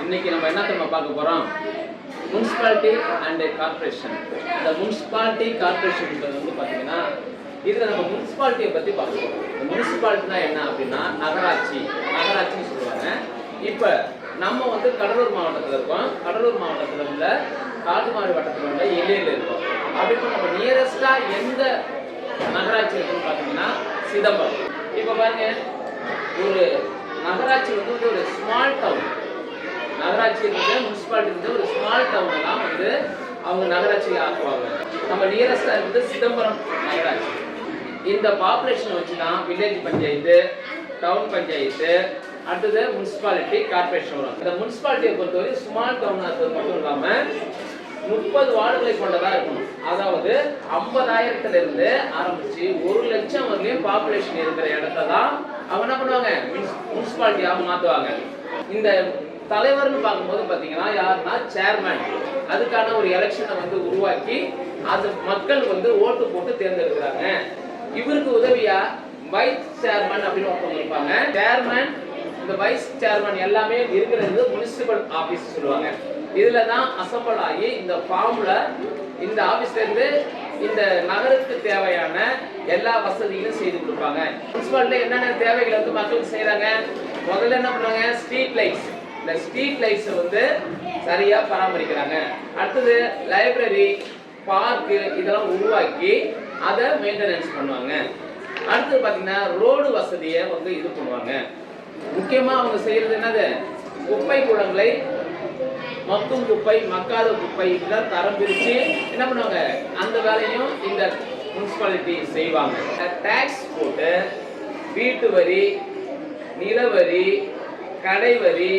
இன்னைக்கு நம்ம என்ன நம்ம பார்க்க போறோம்? Municipality and corporation. இந்த முனிசிபாலிட்டி கார்பரேஷன் வந்து பார்த்தீங்கன்னா இதில் நம்ம முனிசிபாலிட்டியை பற்றி பார்க்க போகிறோம். இந்த முனிசிபாலிட்டினா என்ன அப்படின்னா நகராட்சின்னு சொல்லுவாங்க. இப்போ நம்ம வந்து கடலூர் மாவட்டத்தில் இருக்கோம். கடலூர் மாவட்டத்தில் உள்ள காட்டுமாரி வட்டத்தில் உள்ள எல்லையில் இருக்கோம். அப்படி நம்ம நியரஸ்டாக எந்த நகராட்சி இருக்குன்னு பார்த்தீங்கன்னா சிதம்பரம். இப்போ பாருங்க, ஒரு நகராட்சி வந்து ஒரு ஸ்மால் டவுன். நகராட்சி இருக்குது, முனிசிபாலிட்டி இருக்குது, ஒரு ஸ்மால் டவுனை தான் வந்து அவங்க நகராட்சியை ஆக்குவாங்க. நம்ம நியரஸ்டாக இருக்குது சிதம்பரம் நகராட்சி. இந்த பாப்புலேஷனை வச்சு தான் வில்லேஜ் பஞ்சாயத்து, டவுன் பஞ்சாயத்து, அடுத்தது முனிசிபாலிட்டி, கார்பரேஷன் வரும். இந்த முனிசிபாலிட்டியை பொறுத்தவரை ஸ்மால் டவுன் இருக்கிறது மட்டும் இல்லாமல் 30 வார்டுகளை கொண்டதாக இருக்கணும். அதாவது 50,000 ஆரம்பிச்சு 1,00,000 வரலையும் பாப்புலேஷன் இருக்கிற இடத்த தான் அவங்க என்ன பண்ணுவாங்க, முனிசிபாலிட்டியாக மாற்றுவாங்க. இந்த தலைவர்னு பார்க்கும்போது பார்த்தீங்கன்னா யாருன்னா சேர்மேன். அதுக்கான ஒரு எலெக்ஷனை வந்து உருவாக்கி அது மக்கள் வந்து ஓட்டு போட்டு தேர்ந்தெடுக்கிறாங்க. இவருக்கு உதவியா வைஸ் சேர்மன் அப்படின்னு ஒருத்தவங்க இருப்பாங்க. சேர்மன், இந்த வைஸ் சேர்மன் எல்லாமே இருக்கிறது முனிசிபல் ஆபீஸ் சொல்லுவாங்க. இதுல தான் அசம்பிள் ஆகி இந்த ஃபார்ம்ல இந்த ஆபீஸ்ல இருந்து இந்த நகருக்கு தேவையான எல்லா வசதிகளும் செய்து கொடுப்பாங்க. முனிசிபாலிட்டியில என்னென்ன தேவைகளை வந்து மக்களுக்கு செய்யறாங்க? முதல்ல என்ன பண்ணுவாங்க, ஸ்ட்ரீட் லைட்ஸ். இந்த ஸ்ட்ரீட் லைட்ஸை வந்து சரியா பராமரிக்கிறாங்க. அடுத்தது லைப்ரரி, பார்க்கு இதெல்லாம் உருவாக்கி அதை மெயின்டெனன்ஸ் பண்ணுவாங்க. அடுத்தது பார்த்தீங்கன்னா ரோடு வசதியை வந்து இது பண்ணுவாங்க. முக்கியமாக அவங்க செய்யறது என்னது, குப்பை கூடங்களை மக்கும் குப்பை, மக்காத குப்பை இதெல்லாம் தரம் பிரித்து என்ன பண்ணுவாங்க, அந்த வேலையும் இந்த முனிசிபாலிட்டி செய்வாங்க. டேக்ஸ் போட்டு வீட்டு வரி, நில வரி, கடை வரி,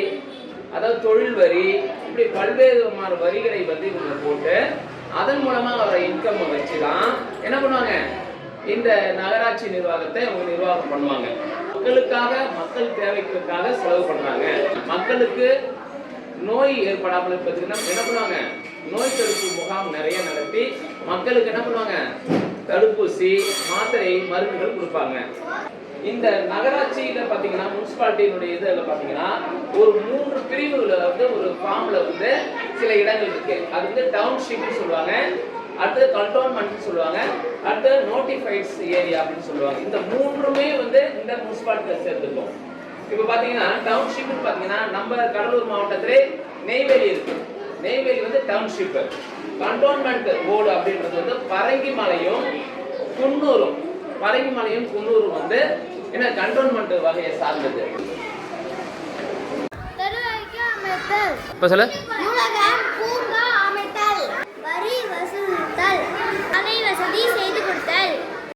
அதாவது தொழில் வரி, இப்படி பல்வேறு விதமான வரிகளை வந்து இவங்க போட்டு அதன் மூலமா அவர இன்கம் வச்சு தான் என்ன பண்ணுவாங்க, இந்த நகராட்சி நிர்வாகத்தை அவங்க நிர்வாகம் பண்ணுவாங்க. மக்களுக்காக, மக்கள் தேவைகளுக்காக செலவு பண்றாங்க. மக்களுக்கு நோய் ஏற்படாமல் இருப்பதுக்கு என்ன பண்ணுவாங்க, நோய் தடுப்பு முகாம் நிறைய நடத்தி மக்களுக்கு என்ன பண்ணுவாங்க, தடுப்பூசி, மாத்திரை, மருந்துகள் கொடுப்பாங்க. இந்த நகராட்சியில பாத்தீங்கன்னா முனிசிபாலிட்டியினுடைய இதுல பாத்தீங்கன்னா ஒரு 3 பிரிவுகளை வந்து ஒரு ஃபார்ம்ல வந்து சில இடங்கள் இருக்கு. அது வந்து டவுன்ஷிப்னு சொல்லுவாங்க, அடுத்து கண்டோன்மெண்ட் சொல்லுவாங்க, அடுத்து நோட்டிஃபைட்ஸ் ஏரியா அப்படின்னு சொல்லுவாங்க. இந்த 3மே வந்து இந்த முனிசிபாலிட்டியில சேர்ந்துருக்கும். இப்போ பாத்தீங்கன்னா டவுன்ஷிப்னு பாத்தீங்கன்னா நம்ம கடலூர் மாவட்டத்திலே நெய்வேலி இருக்கு. நெய்வேலி வந்து டவுன்ஷிப். கண்டோன்மெண்ட் போர்டு அப்படின்றது வந்து பரங்கிமலையும் குன்னூரும். பரங்கிமலையும் குன்னூரும் வந்து என்ன கண்டோன்மெண்ட் வகையை சார்ந்தது. இப்ப சொல்ல பூங்கா அமைத்தல், வரி வசூலித்தல், அலை வசதி